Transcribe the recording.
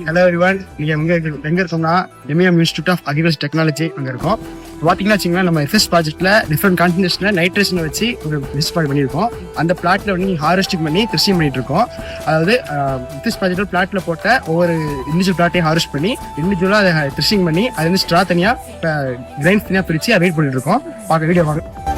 Hello everyone, நீங்க எங்க இருக்கோம்னா MAM institute of agriculture technology அங்க இருக்கோம். பாத்தீங்கன்னா வச்சுங்களேன், நம்ம எஃப்எஸ் ப்ராஜெக்ட்ல டிஃப்ரெண்ட் கான்டினென்ட்ஸ்ல நைட்ரேஷன் வச்சு ஒரு ரிசர்ச் பண்ணியிருக்கோம். அந்த பிளாட்ல வந்து ஹார்வெஸ்டிங் பண்ணி கிருஷி பண்ணிட்டு இருக்கோம். அதாவது எஃப்எஸ் ப்ராஜெக்ட்ல பிளாட்ல போட்ட ஒவ்வொரு இண்டிவிஜுவல் பிளாட்டையும் ஹார்வெஸ்ட் பண்ணி இண்டிவிஜுவலா அதை கிருஷிங் பண்ணி அது வந்து ஸ்ட்ரா தனியா கிரைன்ஸ் தனியா பிரிச்சு அதை வெயிட் பண்ணிட்டு இருக்கோம். பார்க்க வீடியோ பார்க்க